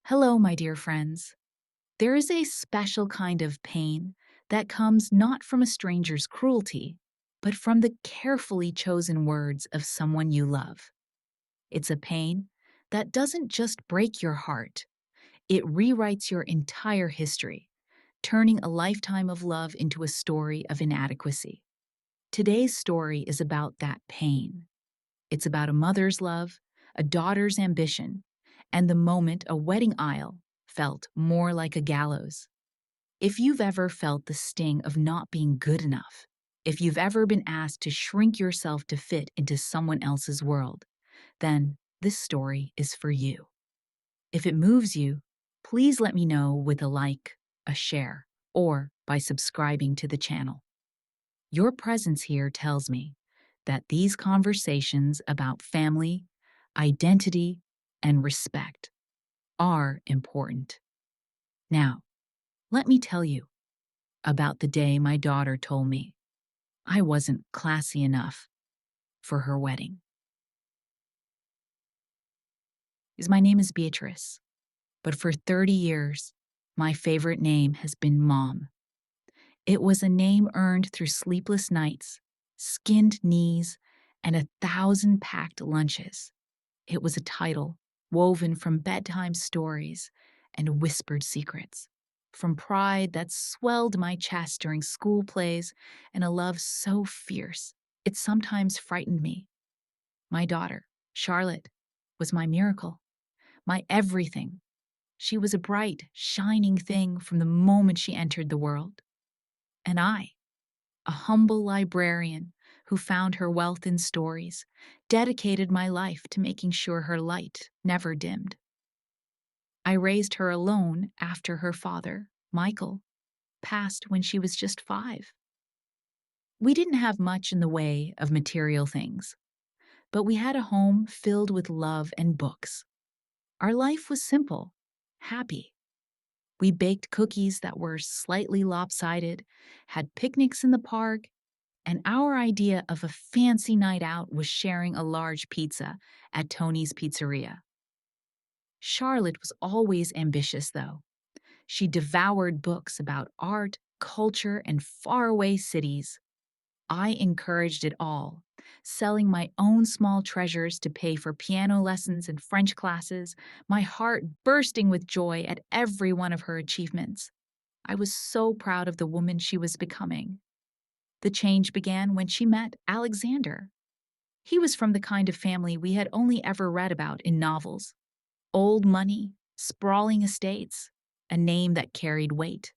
Hello, my dear friends. There is a special kind of pain that comes not from a stranger's cruelty, but from the carefully chosen words of someone you love. It's a pain that doesn't just break your heart, it rewrites your entire history, turning a lifetime of love into a story of inadequacy. Today's story is about that pain. It's about a mother's love, a daughter's ambition, and the moment a wedding aisle felt more like a gallows. If you've ever felt the sting of not being good enough, if you've ever been asked to shrink yourself to fit into someone else's world, then this story is for you. If it moves you, please let me know with a like, a share, or by subscribing to the channel. Your presence here tells me that these conversations about family, identity, and respect are important. Now, let me tell you about the day my daughter told me I wasn't classy enough for her wedding. My name is Beatrice, but for 30 years, my favorite name has been Mom. It was a name earned through sleepless nights, skinned knees, and 1,000 packed lunches. It was a title woven from bedtime stories and whispered secrets, from pride that swelled my chest during school plays and a love so fierce it sometimes frightened me. My daughter, Charlotte, was my miracle, my everything. She was a bright, shining thing from the moment she entered the world. And I, a humble librarian who found her wealth in stories, dedicated my life to making sure her light never dimmed. I raised her alone after her father, Michael, passed when she was just 5. We didn't have much in the way of material things, but we had a home filled with love and books. Our life was simple, happy. We baked cookies that were slightly lopsided, had picnics in the park, and our idea of a fancy night out was sharing a large pizza at Tony's Pizzeria. Charlotte was always ambitious, though. She devoured books about art, culture, and faraway cities. I encouraged it all, selling my own small treasures to pay for piano lessons and French classes, my heart bursting with joy at every one of her achievements. I was so proud of the woman she was becoming. The change began when she met Alexander. He was from the kind of family we had only ever read about in novels: old money, sprawling estates, a name that carried weight.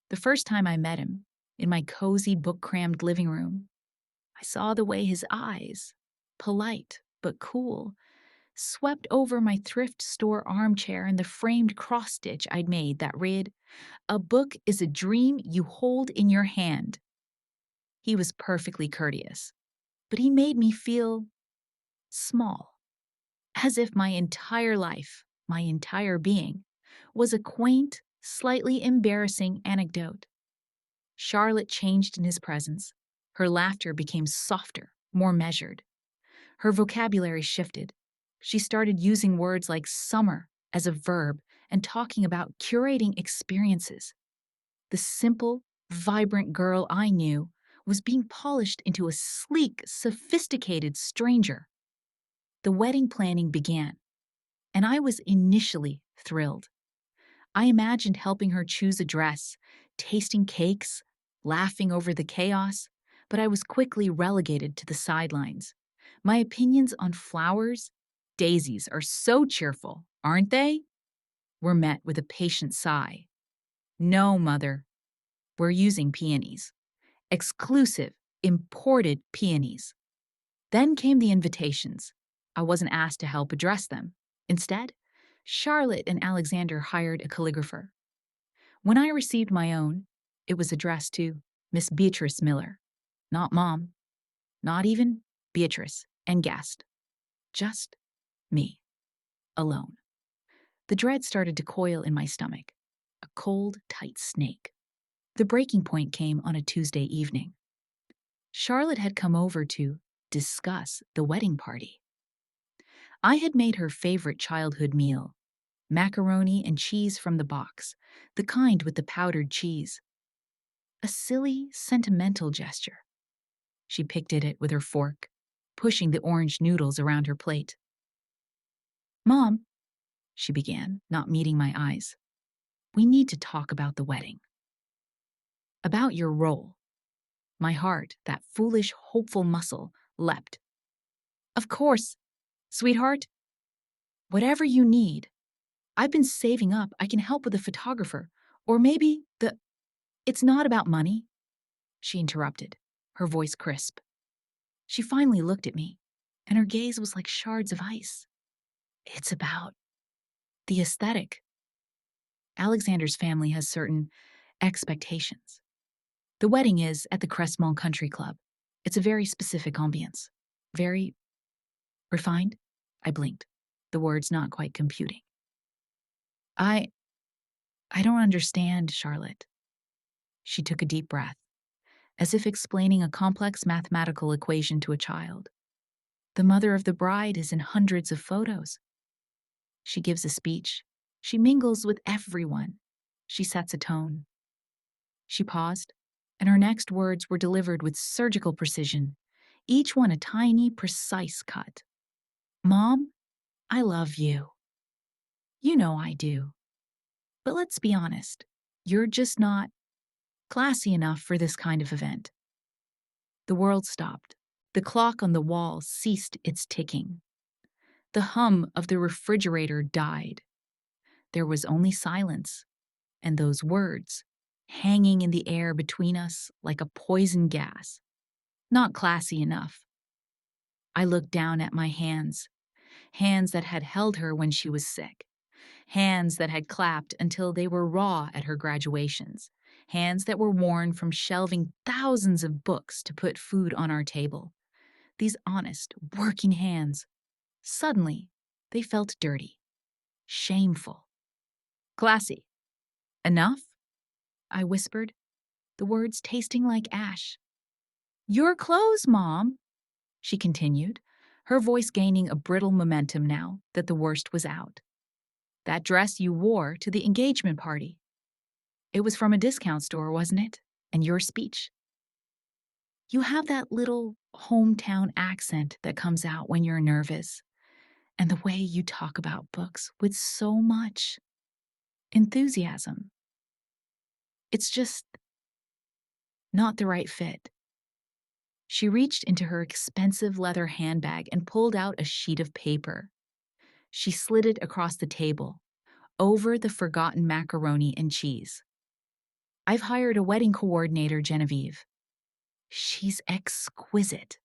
The first time I met him, in my cozy book-crammed living room, I saw the way his eyes, polite but cool, swept over my thrift store armchair and the framed cross-stitch I'd made that read, "A book is a dream you hold in your hand." He was perfectly courteous, but he made me feel small, as if my entire life, my entire being, was a quaint, slightly embarrassing anecdote. Charlotte changed in his presence. Her laughter became softer, more measured. Her vocabulary shifted. She started using words like summer as a verb and talking about curating experiences. The simple, vibrant girl I knew was being polished into a sleek, sophisticated stranger. The wedding planning began, and I was initially thrilled. I imagined helping her choose a dress, tasting cakes, laughing over the chaos, but I was quickly relegated to the sidelines. My opinions on flowers, daisies, are so cheerful, aren't they? Were met with a patient sigh. No, Mother, we're using peonies. Exclusive, imported peonies. Then came the invitations. I wasn't asked to help address them. Instead, Charlotte and Alexander hired a calligrapher. When I received my own, it was addressed to Miss Beatrice Miller. Not Mom, not even Beatrice and guest. Just me, alone. The dread started to coil in my stomach, a cold, tight snake. The breaking point came on a Tuesday evening. Charlotte had come over to discuss the wedding party. I had made her favorite childhood meal, macaroni and cheese from the box, the kind with the powdered cheese. A silly, sentimental gesture. She picked at it with her fork, pushing the orange noodles around her plate. Mom, she began, not meeting my eyes, we need to talk about the wedding. About your role. My heart, that foolish, hopeful muscle, leapt. Of course, sweetheart. Whatever you need. I've been saving up. I can help with a photographer. Or maybe the... It's not about money, she interrupted, her voice crisp. She finally looked at me, and her gaze was like shards of ice. It's about the aesthetic. Alexander's family has certain expectations. The wedding is at the Crestmont Country Club. It's a very specific ambience. Very refined? I blinked, the words not quite computing. I don't understand, Charlotte. She took a deep breath, as if explaining a complex mathematical equation to a child. The mother of the bride is in hundreds of photos. She gives a speech. She mingles with everyone. She sets a tone. She paused, and her next words were delivered with surgical precision, each one a tiny, precise cut. Mom, I love you. You know I do. But let's be honest, you're just not classy enough for this kind of event. The world stopped. The clock on the wall ceased its ticking. The hum of the refrigerator died. There was only silence, and those words, hanging in the air between us like a poison gas. Not classy enough. I looked down at my hands, hands that had held her when she was sick, hands that had clapped until they were raw at her graduations, hands that were worn from shelving thousands of books to put food on our table. These honest, working hands, suddenly, they felt dirty, shameful. Classy. Enough? I whispered, the words tasting like ash. Your clothes, Mom, she continued, her voice gaining a brittle momentum now that the worst was out. That dress you wore to the engagement party. It was from a discount store, wasn't it? And your speech. You have that little hometown accent that comes out when you're nervous, and the way you talk about books with so much enthusiasm. It's just not the right fit. She reached into her expensive leather handbag and pulled out a sheet of paper. She slid it across the table, over the forgotten macaroni and cheese. I've hired a wedding coordinator, Genevieve. She's exquisite.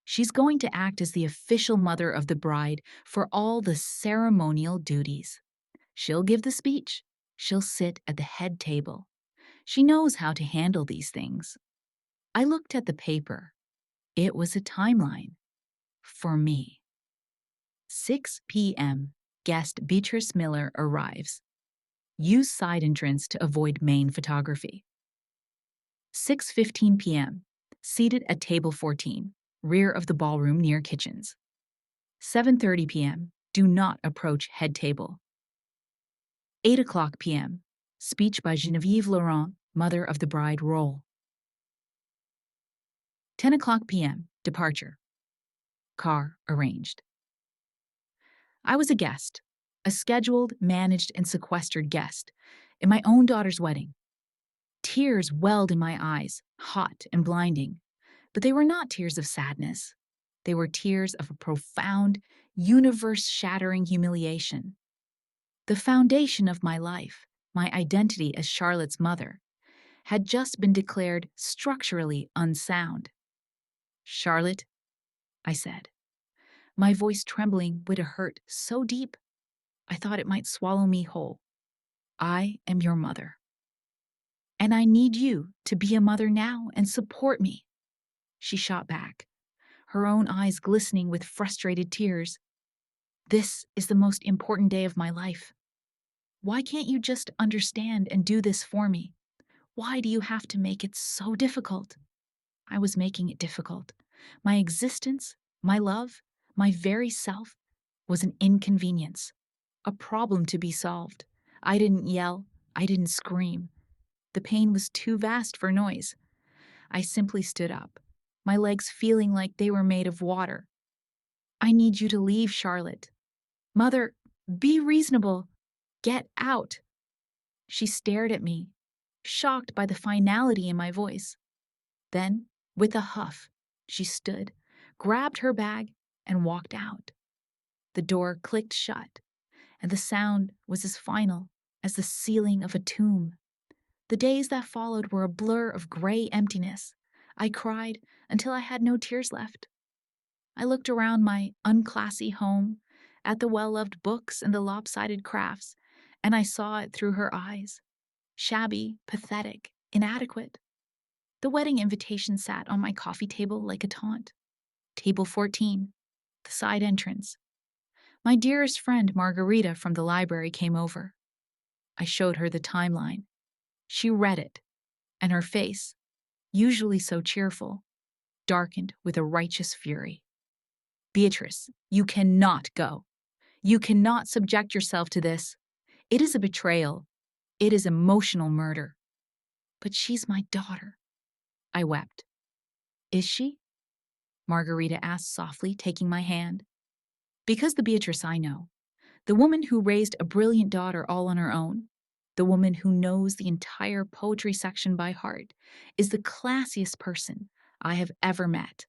She's going to act as the official mother of the bride for all the ceremonial duties. She'll give the speech. She'll sit at the head table. She knows how to handle these things. I looked at the paper. It was a timeline. For me. 6 p.m. Guest Beatrice Miller arrives. Use side entrance to avoid main photography. 6:15 p.m. Seated at table 14, rear of the ballroom near kitchens. 7:30 p.m. Do not approach head table. 8:00 p.m. Speech by Genevieve Laurent, mother of the bride role. 10:00 p.m. Departure. Car arranged. I was a guest, a scheduled, managed, and sequestered guest in my own daughter's wedding. Tears welled in my eyes, hot and blinding, but they were not tears of sadness. They were tears of a profound, universe-shattering humiliation. The foundation of my life, my identity as Charlotte's mother, had just been declared structurally unsound. Charlotte, I said, my voice trembling with a hurt so deep I thought it might swallow me whole. I am your mother. And I need you to be a mother now and support me. She shot back, her own eyes glistening with frustrated tears. This is the most important day of my life. Why can't you just understand and do this for me? Why do you have to make it so difficult? I was making it difficult. My existence, my love, my very self was an inconvenience. a problem to be solved. I didn't yell. I didn't scream. The pain was too vast for noise. I simply stood up, my legs feeling like they were made of water. I need you to leave, Charlotte. Mother, be reasonable. Get out. She stared at me, shocked by the finality in my voice. Then, with a huff, she stood, grabbed her bag, and walked out. The door clicked shut, and the sound was as final as the ceiling of a tomb. The days that followed were a blur of gray emptiness. I cried until I had no tears left. I looked around my unclassy home, at the well-loved books and the lopsided crafts, and I saw it through her eyes. Shabby, pathetic, inadequate. The wedding invitation sat on my coffee table like a taunt. Table 14, the side entrance. My dearest friend Margarita from the library came over. I showed her the timeline. She read it, and her face, usually so cheerful, darkened with a righteous fury. Beatrice, you cannot go. You cannot subject yourself to this. It is a betrayal. It is emotional murder. But she's my daughter. I wept. Is she? Margarita asked softly, taking my hand. Because the Beatrice I know, the woman who raised a brilliant daughter all on her own, the woman who knows the entire poetry section by heart, is the classiest person I have ever met.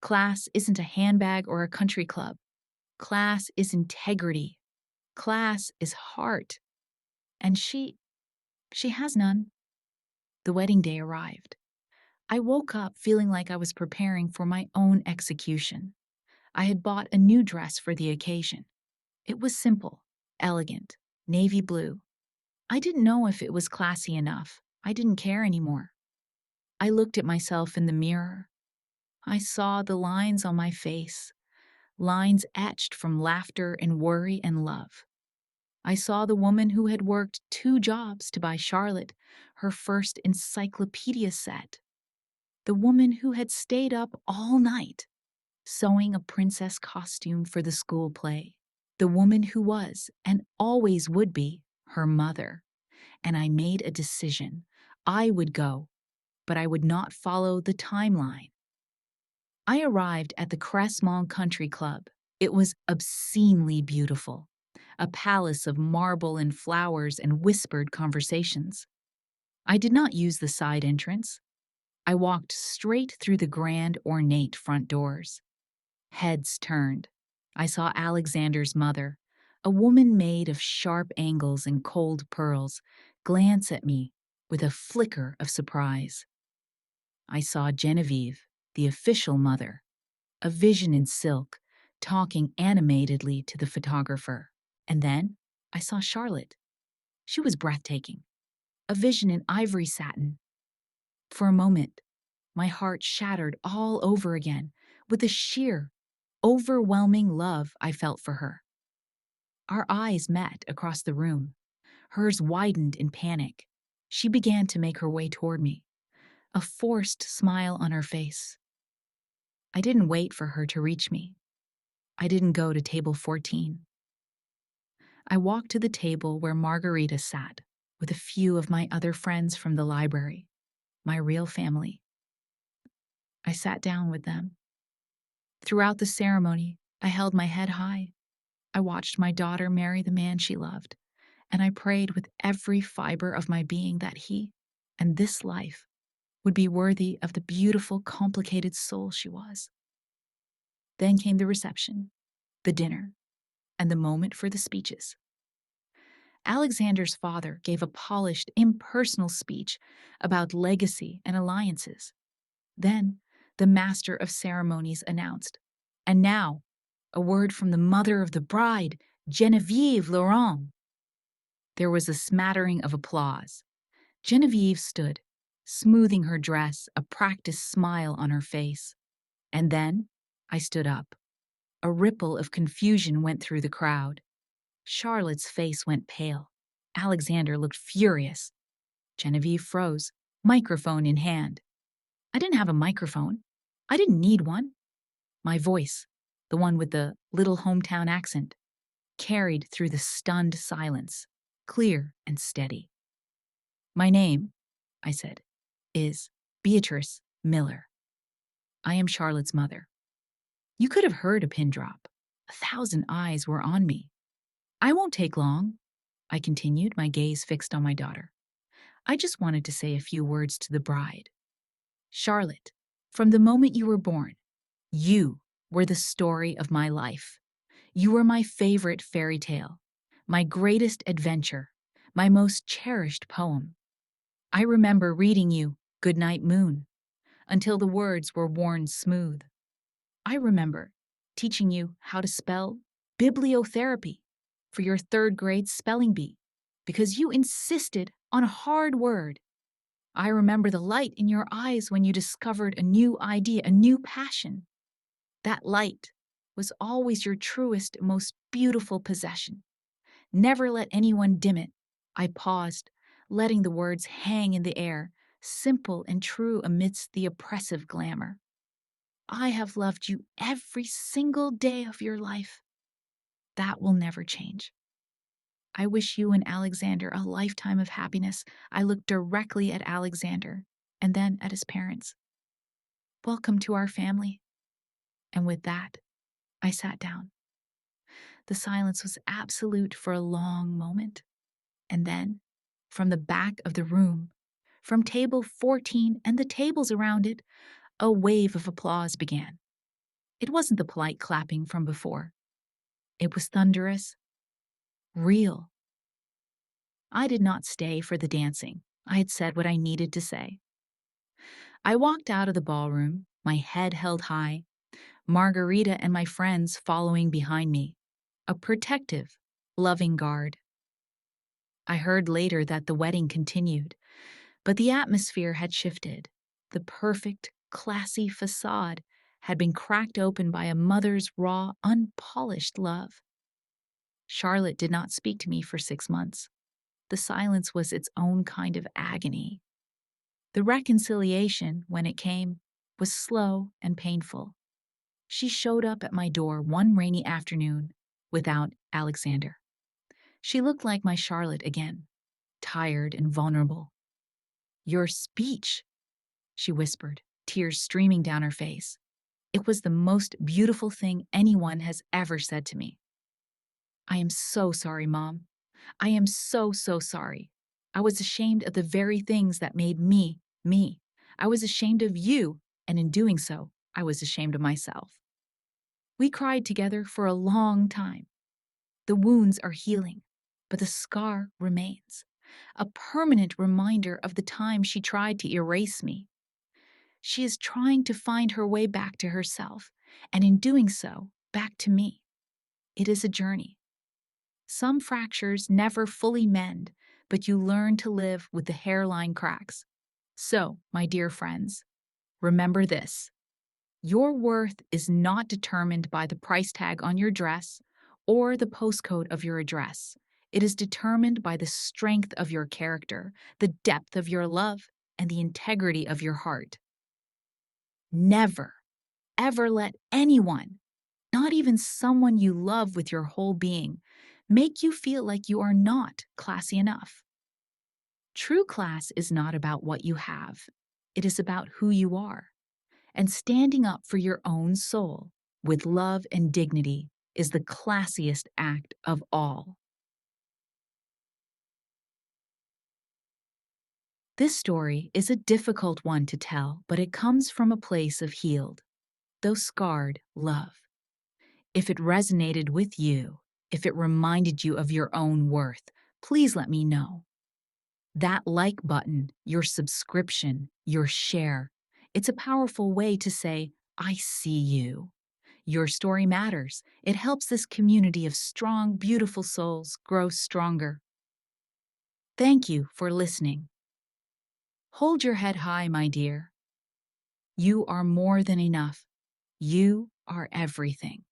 Class isn't a handbag or a country club. Class is integrity. Class is heart. And she has none. The wedding day arrived. I woke up feeling like I was preparing for my own execution. I had bought a new dress for the occasion. It was simple, elegant, navy blue. I didn't know if it was classy enough. I didn't care anymore. I looked at myself in the mirror. I saw the lines on my face, lines etched from laughter and worry and love. I saw the woman who had worked 2 jobs to buy Charlotte her first encyclopedia set. The woman who had stayed up all night, sewing a princess costume for the school play. The woman who was, and always would be, her mother. And I made a decision. I would go, but I would not follow the timeline. I arrived at the Cressmont Country Club. It was obscenely beautiful, a palace of marble and flowers and whispered conversations. I did not use the side entrance. I walked straight through the grand, ornate front doors. Heads turned. I saw Alexander's mother, a woman made of sharp angles and cold pearls, glance at me with a flicker of surprise. I saw Genevieve, the official mother, a vision in silk, talking animatedly to the photographer. And then I saw Charlotte. She was breathtaking, a vision in ivory satin. For a moment, my heart shattered all over again with the sheer, overwhelming love I felt for her. Our eyes met across the room. Hers widened in panic. She began to make her way toward me, a forced smile on her face. I didn't wait for her to reach me. I didn't go to table 14. I walked to the table where Margarita sat, with a few of my other friends from the library, my real family. I sat down with them. Throughout the ceremony, I held my head high. I watched my daughter marry the man she loved, and I prayed with every fiber of my being that he, and this life, would be worthy of the beautiful, complicated soul she was. Then came the reception, the dinner, and the moment for the speeches. Alexander's father gave a polished, impersonal speech about legacy and alliances. Then, the master of ceremonies announced, "And now, a word from the mother of the bride, Genevieve Laurent." There was a smattering of applause. Genevieve stood, smoothing her dress, a practiced smile on her face. And then I stood up. A ripple of confusion went through the crowd. Charlotte's face went pale. Alexander looked furious. Genevieve froze, microphone in hand. I didn't have a microphone. I didn't need one. My voice, the one with the little hometown accent, carried through the stunned silence, clear and steady. "My name," I said, "is Beatrice Miller. I am Charlotte's mother." You could have heard a pin drop. 1,000 eyes were on me. "I won't take long," I continued, my gaze fixed on my daughter. "I just wanted to say a few words to the bride. Charlotte, from the moment you were born, you were the story of my life. You were my favorite fairy tale, my greatest adventure, my most cherished poem. I remember reading you Goodnight Moon until the words were worn smooth. I remember teaching you how to spell bibliotherapy for your 3rd grade spelling bee because you insisted on a hard word. I remember the light in your eyes when you discovered a new idea, a new passion. That light was always your truest, most beautiful possession. Never let anyone dim it." I paused, letting the words hang in the air, simple and true amidst the oppressive glamour. "I have loved you every single day of your life. That will never change. I wish you and Alexander a lifetime of happiness." I looked directly at Alexander and then at his parents. "Welcome to our family." And with that, I sat down. The silence was absolute for a long moment. And then, from the back of the room, from table 14 and the tables around it, a wave of applause began. It wasn't the polite clapping from before. It was thunderous, real. I did not stay for the dancing. I had said what I needed to say. I walked out of the ballroom, my head held high, Margarita and my friends following behind me, a protective, loving guard. I heard later that the wedding continued, but the atmosphere had shifted. The perfect, classy facade had been cracked open by a mother's raw, unpolished love. Charlotte did not speak to me for 6 months. The silence was its own kind of agony. The reconciliation, when it came, was slow and painful. She showed up at my door one rainy afternoon without Alexander. She looked like my Charlotte again, tired and vulnerable. "Your speech," she whispered, tears streaming down her face. "It was the most beautiful thing anyone has ever said to me." "I am so sorry, Mom. I am so, so sorry. I was ashamed of the very things that made me, me. I was ashamed of you, and in doing so, I was ashamed of myself." We cried together for a long time. The wounds are healing, but the scar remains, a permanent reminder of the time she tried to erase me. She is trying to find her way back to herself, and in doing so, back to me. It is a journey. Some fractures never fully mend, but you learn to live with the hairline cracks. So, my dear friends, remember this. Your worth is not determined by the price tag on your dress or the postcode of your address. It is determined by the strength of your character, the depth of your love, and the integrity of your heart. Never, ever let anyone, not even someone you love with your whole being, make you feel like you are not classy enough. True class is not about what you have. It is about who you are. And standing up for your own soul with love and dignity is the classiest act of all. This story is a difficult one to tell, but it comes from a place of healed, though scarred, love. If it resonated with you, if it reminded you of your own worth, please let me know. That like button, your subscription, your share, it's a powerful way to say, "I see you." Your story matters. It helps this community of strong, beautiful souls grow stronger. Thank you for listening. Hold your head high, my dear. You are more than enough. You are everything.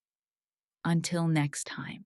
Until next time.